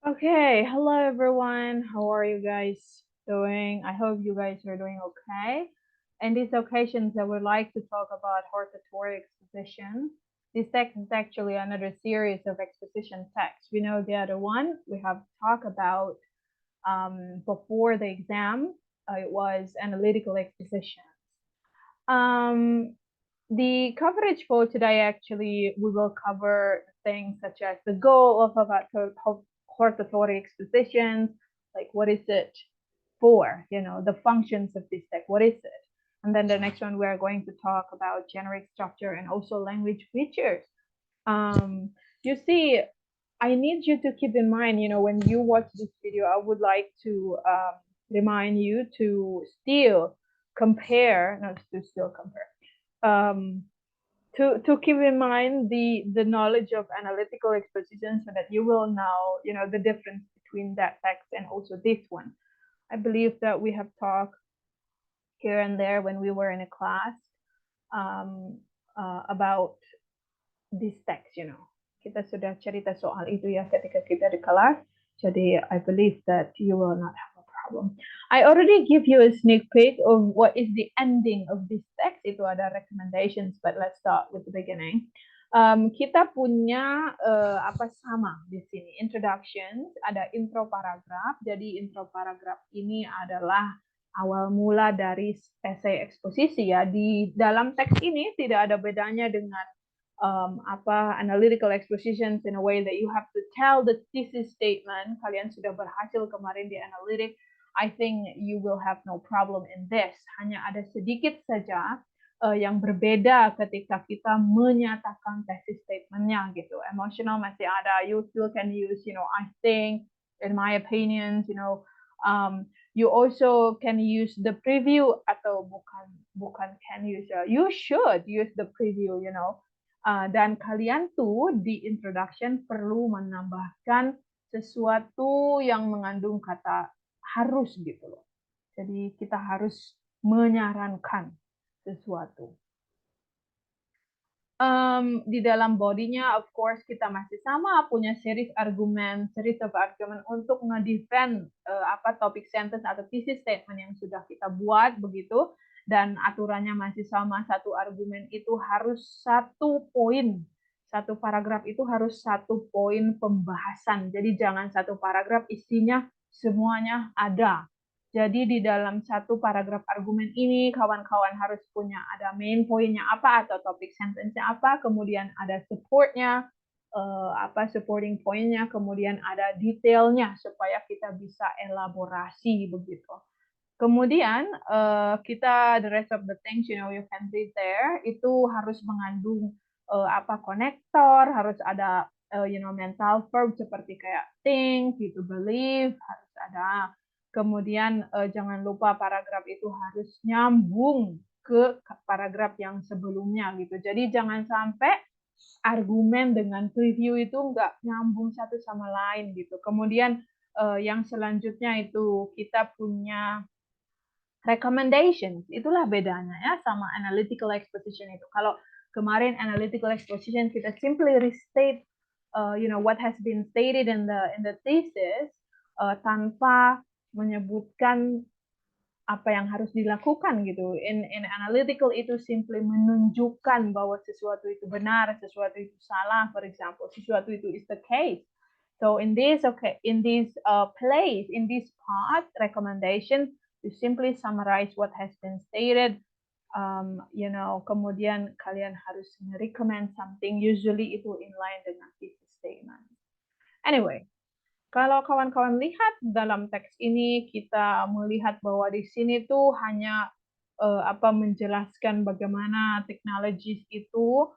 Okay, hello everyone. How are you guys doing? I hope you guys are doing okay. In these occasions, I would like to talk about hortatory exposition. This text is actually another series of exposition texts. We know the other one we have talked about before the exam. It was analytical exposition. Um, the coverage for today, actually, we will cover things such as the goal of hortatory expositions, like what is it for, the functions of this text, what is it? And then the next one, we're going to talk about generic structure and also language features. Um, you see, I need you to keep in mind, when you watch this video, I would like to remind you to still compare, not to still compare, um, to keep in mind the knowledge of analytical exposition so that you will know, the difference between that text and also this one. I believe that we have talked here and there when we were in a class um, about this text. Kita sudah cerita soal itu ya ketika kita di kelas. Jadi I believe that you will not have a problem. I already give you a sneak peek of what is the ending of this text. Itu ada recommendations, but let's start with the beginning. Kita punya apa sama di sini introduction, ada intro paragraf. Jadi intro paragraf ini adalah awal mula dari essay eksposisi ya. Di dalam teks ini tidak ada bedanya dengan analytical expositions in a way that you have to tell the thesis statement. Kalian sudah berhasil kemarin di analytic. I think you will have no problem in this. Hanya ada sedikit saja yang berbeda ketika kita menyatakan thesis statementnya gitu. Emotional masih ada. You still can use, I think, in my opinions, you also can use the preview atau bukan can use. You should use the preview, dan kalian tuh di introduction perlu menambahkan sesuatu yang mengandung kata harus gitu loh. Jadi kita harus menyarankan sesuatu. Di dalam bodinya, of course, kita masih sama punya series of argument untuk ngedefend topik sentence atau thesis statement yang sudah kita buat begitu. Dan aturannya masih sama, satu argumen itu harus 1 poin. Satu paragraf itu harus 1 poin pembahasan. Jadi jangan satu paragraf isinya semuanya ada. Jadi di dalam satu paragraf argumen ini, kawan-kawan harus punya ada main poinnya apa atau topik sentence-nya apa, kemudian ada support-nya, supporting point-nya, kemudian ada detailnya supaya kita bisa elaborasi begitu. Kemudian kita the rest of the things you can read there itu harus mengandung konektor, harus ada mental verb seperti kayak think, gitu, believe, harus ada. Kemudian jangan lupa paragraf itu harus nyambung ke paragraf yang sebelumnya gitu. Jadi jangan sampai argumen dengan preview itu nggak nyambung satu sama lain gitu. Kemudian yang selanjutnya itu kita punya recommendations. Itulah bedanya ya sama analytical exposition itu. Kalau kemarin analytical exposition kita simply restate what has been stated in the thesis tanpa menyebutkan apa yang harus dilakukan gitu. In analytical itu simply menunjukkan bahwa sesuatu itu benar, sesuatu itu salah, for example, sesuatu itu is the case. So in this place, in this part, recommendation, you simply summarize what has been stated. Kemudian kalian harus recommend something. Usually itu in line dengan thesis statement. Anyway, kalau kawan-kawan lihat dalam teks ini, kita melihat bahwa di sini tuh hanya menjelaskan bagaimana technologies itu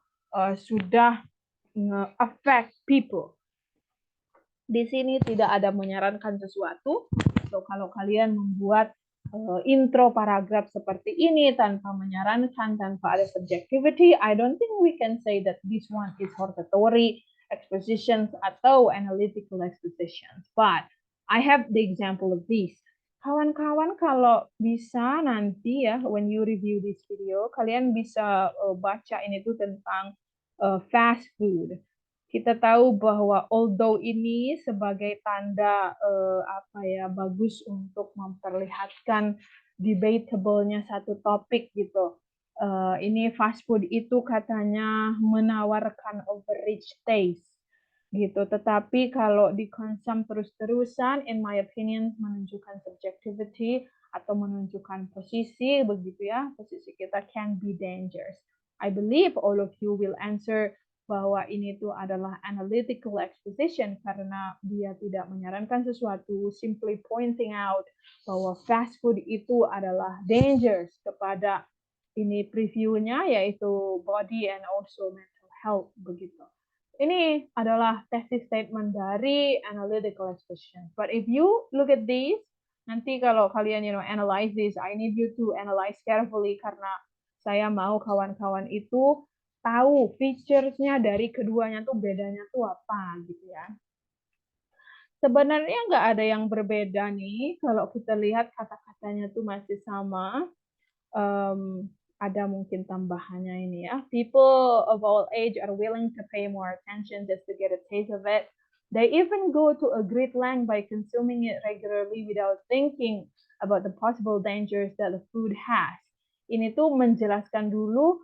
sudah affect people. Di sini tidak ada menyarankan sesuatu. So kalau kalian membuat intro paragraf seperti ini tanpa menyarankan, tanpa ada subjectivity, I don't think we can say that this one is hortatory expositions atau analytical expositions. But I have the example of this. Kawan-kawan kalau bisa nanti ya, when you review this video, kalian bisa baca ini tuh tentang fast food. kita tahu bahwa although ini sebagai tanda bagus untuk memperlihatkan debatable-nya satu topik gitu. Ini fast food itu katanya menawarkan overrich taste gitu. Tetapi kalau dikonsum terus-terusan, in my opinion, menunjukkan subjectivity atau menunjukkan posisi begitu ya, posisi kita can be dangerous. I believe all of you will answer bahwa ini tuh adalah analytical exposition karena dia tidak menyarankan sesuatu, simply pointing out bahwa fast food itu adalah dangerous kepada ini previewnya yaitu body and also mental health begitu. Ini adalah thesis statement dari analytical exposition. But if you look at these, nanti kalau kalian analyze this, I need you to analyze carefully karena saya mau kawan-kawan itu tahu features-nya dari keduanya tuh bedanya tuh apa gitu ya. Sebenarnya nggak ada yang berbeda nih kalau kita lihat kata-katanya tuh masih sama. Ada mungkin tambahannya ini ya. People of all age are willing to pay more attention just to get a taste of it. They even go to a great length by consuming it regularly without thinking about the possible dangers that the food has. Ini tuh menjelaskan dulu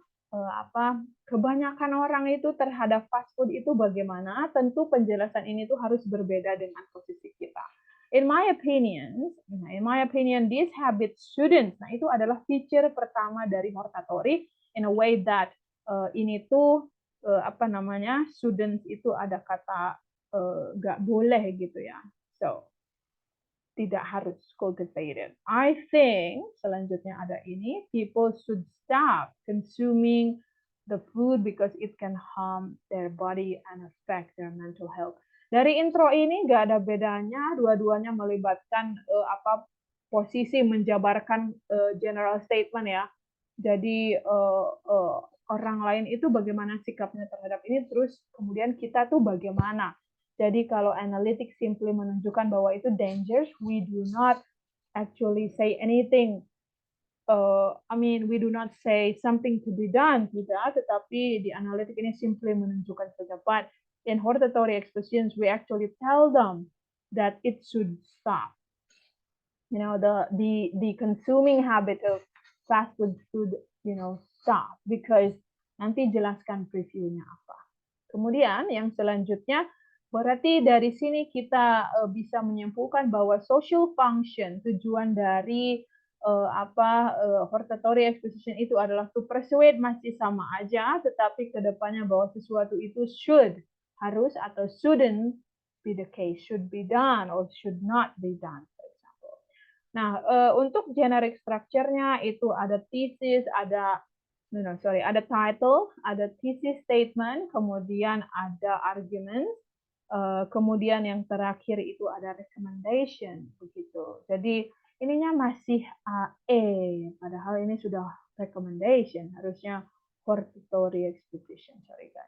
kebanyakan orang itu terhadap fast food itu bagaimana. Tentu penjelasan ini tuh harus berbeda dengan posisi kita. In my opinion, these habits shouldn't. Nah, itu adalah feature pertama dari hortatory in a way that ini tuh shouldn't itu ada kata gak boleh gitu ya. So, tidak harus cultivated. I think selanjutnya ada ini, people should stop consuming the food because it can harm their body and affect their mental health. Dari intro ini nggak ada bedanya, dua-duanya melibatkan posisi menjabarkan general statement ya. Jadi orang lain itu bagaimana sikapnya terhadap ini, terus kemudian kita tuh bagaimana. Jadi kalau analytics simply menunjukkan bahwa itu dangerous, we do not actually say anything. We do not say something to be done, tidak. Tetapi di analytic ini simply menunjukkan saja. But in hortatory expositions, we actually tell them that it should stop. The consuming habit of fast food should, stop because nanti jelaskan previewnya apa. Kemudian yang selanjutnya, berarti dari sini kita bisa menyimpulkan bahwa social function, tujuan dari hortatory exposition itu adalah to persuade, masih sama aja, tetapi kedepannya bahwa sesuatu itu should, harus atau shouldn't be the case, should be done or should not be done, for example. Nah, untuk generic structure-nya itu ada thesis, ada title, ada thesis statement, kemudian ada argument, kemudian yang terakhir itu ada recommendation, begitu. Jadi ininya masih AE, padahal ini sudah recommendation, harusnya hortatory exposition, sorry guys.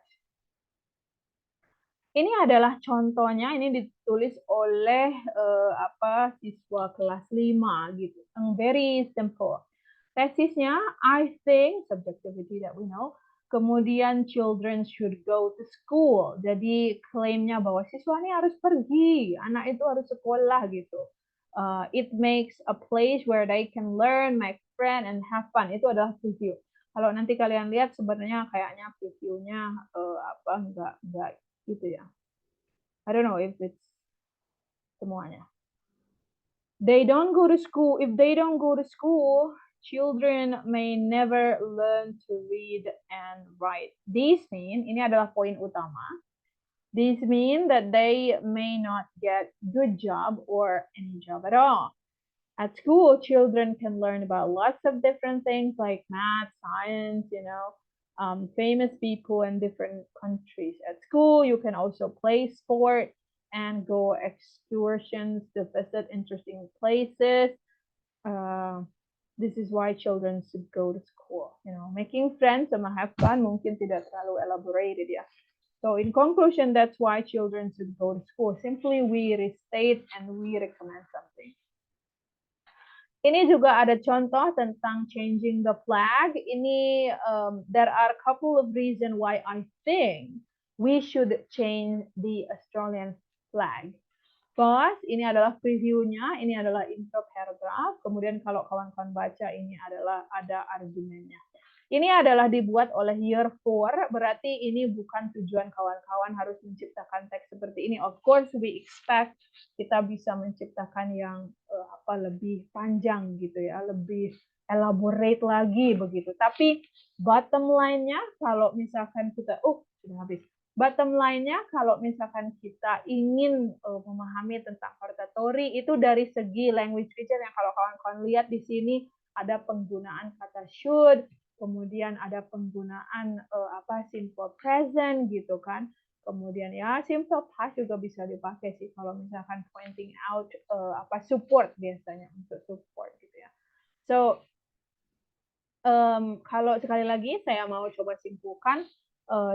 Ini adalah contohnya, ini ditulis oleh siswa kelas 5 gitu, yang very simple. Tesisnya, I think, subjectivity that we know, kemudian children should go to school. Jadi klaimnya bahwa siswa ini harus pergi, anak itu harus sekolah gitu. It makes a place where they can learn, make friends, and have fun. Itu adalah preview. Kalau nanti kalian lihat sebenarnya kayaknya previewnya enggak gitu ya. I don't know if it's semuanya. They don't go to school. If they don't go to school, children may never learn to read and write. This mean, ini adalah poin utama. This mean that they may not get good job or any job at all. At school, children can learn about lots of different things like math, science, famous people in different countries. At school, you can also play sport and go excursions to visit interesting places. This is why children should go to school. Making friends sama have fun mungkin tidak terlalu elaborated ya. So in conclusion, that's why children should go to school. Simply we restate and we recommend something. Ini juga ada contoh tentang changing the flag. Ini there are a couple of reasons why I think we should change the Australian flag. First, ini adalah previewnya, ini adalah intro paragraph. Kemudian kalau kawan-kawan baca, ini adalah ada argumennya. Ini adalah dibuat oleh year 4, berarti ini bukan tujuan kawan-kawan harus menciptakan teks seperti ini. Of course, we expect kita bisa menciptakan yang lebih panjang gitu ya, lebih elaborate lagi begitu. Tapi bottom line-nya kalau misalkan kita, sudah habis. Bottom line-nya, kalau misalkan kita ingin memahami tentang hortatory, itu dari segi language feature yang kalau kawan-kawan lihat di sini, ada penggunaan kata should, kemudian ada penggunaan simple present gitu kan. Kemudian ya simple past juga bisa dipakai sih kalau misalkan pointing out support biasanya untuk support gitu ya. So, kalau sekali lagi saya mau coba simpulkan,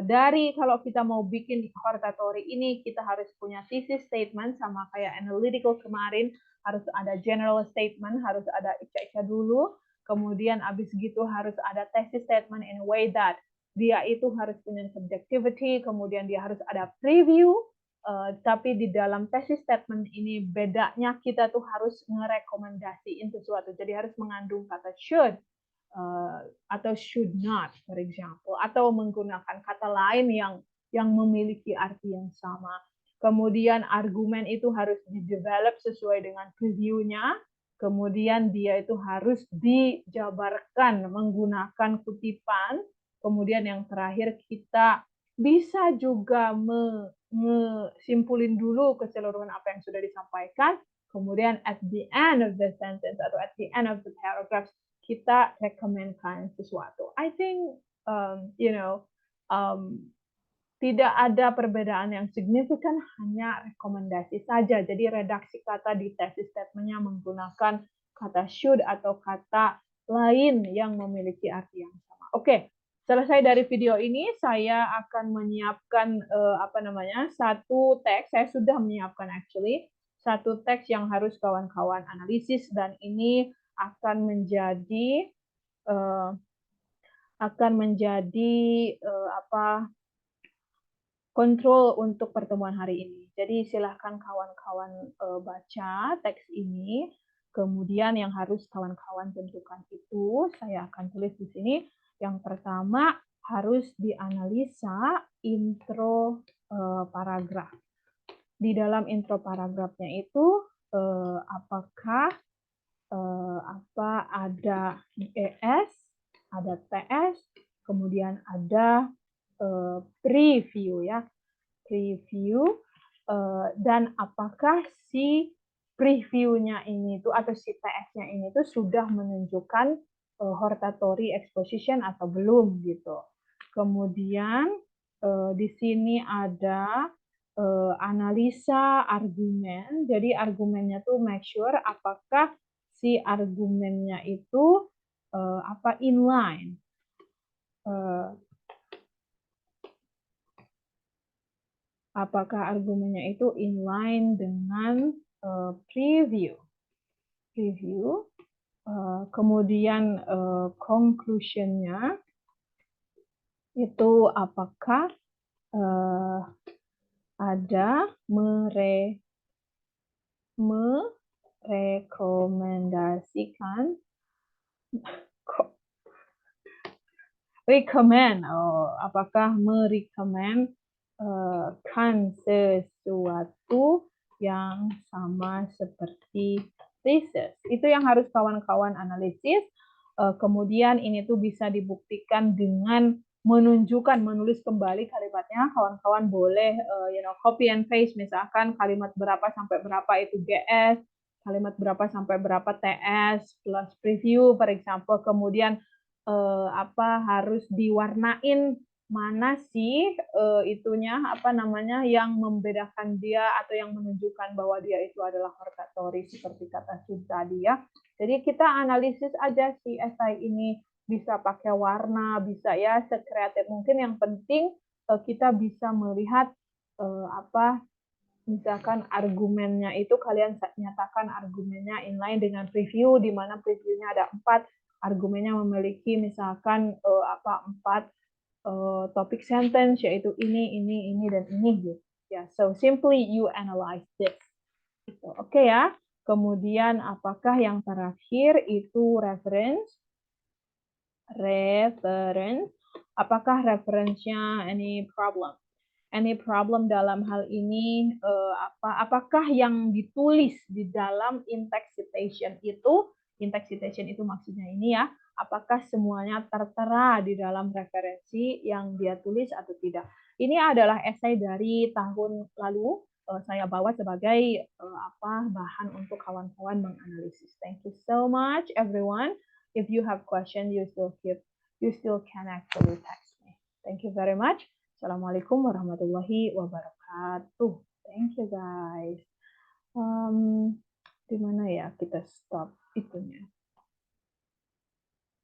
dari kalau kita mau bikin hortatory ini, kita harus punya thesis statement sama kayak analytical kemarin, harus ada general statement, harus ada ica-ica dulu, kemudian abis gitu harus ada thesis statement in a way that dia itu harus punya subjectivity, kemudian dia harus ada preview, tapi di dalam thesis statement ini bedanya kita tuh harus ngerekomendasiin sesuatu, jadi harus mengandung kata should, atau should not, for example, atau menggunakan kata lain yang memiliki arti yang sama. Kemudian argumen itu harus didevelop sesuai dengan previewnya. Kemudian dia itu harus dijabarkan menggunakan kutipan. Kemudian yang terakhir kita bisa juga menyimpulin dulu keseluruhan apa yang sudah disampaikan. Kemudian at the end of the sentence atau at the end of the paragraph kita rekomendkan sesuatu. I think tidak ada perbedaan yang signifikan, hanya rekomendasi saja. Jadi redaksi kata di thesis statement-nya menggunakan kata should atau kata lain yang memiliki arti yang sama. Oke, selesai dari video ini saya akan menyiapkan satu teks. Saya sudah menyiapkan actually satu teks yang harus kawan-kawan analisis, dan ini akan menjadi kontrol untuk pertemuan hari ini. Jadi silahkan kawan-kawan baca teks ini. Kemudian yang harus kawan-kawan tentukan itu saya akan tulis di sini. Yang pertama harus dianalisa intro paragraf. Di dalam intro paragrafnya itu apakah ada ES, ada TS, kemudian ada preview ya, dan apakah si previewnya ini tuh atau si TS-nya ini tuh sudah menunjukkan hortatory exposition atau belum gitu. Kemudian di sini ada analisa argumen. Jadi argumennya tuh make sure apakah si argumennya itu inline. Apakah argumennya itu inline dengan preview. Kemudian conclusion-nya itu apakah ada merekomendasikan apakah merekomendkan sesuatu yang sama seperti thesis. Itu yang harus kawan-kawan analisis. Kemudian ini tuh bisa dibuktikan dengan menulis kembali kalimatnya. Kawan-kawan boleh copy and paste, misalkan kalimat berapa sampai berapa itu GS, kalimat berapa sampai berapa TS plus preview, for example. Kemudian harus diwarnain mana sih yang membedakan dia atau yang menunjukkan bahwa dia itu adalah hortatory seperti kata should tadi ya. Jadi kita analisis aja si esai ini, bisa pakai warna, bisa ya sekreatif mungkin, yang penting kita bisa melihat misalkan argumennya itu kalian nyatakan argumennya inline dengan preview, di mana previewnya ada 4, argumennya memiliki misalkan 4 topic sentence, yaitu ini, dan ini gitu. Ya, so simply you analyze this. Gitu. Oke ya. Kemudian apakah yang terakhir itu reference? Reference. Apakah referensinya any problem? Any problem dalam hal ini apakah yang ditulis di dalam in-text citation itu, in-text citation itu maksudnya ini ya, apakah semuanya tertera di dalam referensi yang dia tulis atau tidak. Ini adalah esai dari tahun lalu, saya bawa sebagai bahan untuk kawan-kawan menganalisis. Thank you so much everyone. If you have question, you still can actually text me. Thank you very much. Assalamualaikum warahmatullahi wabarakatuh. Thank you guys. Di mana ya kita stop itunya?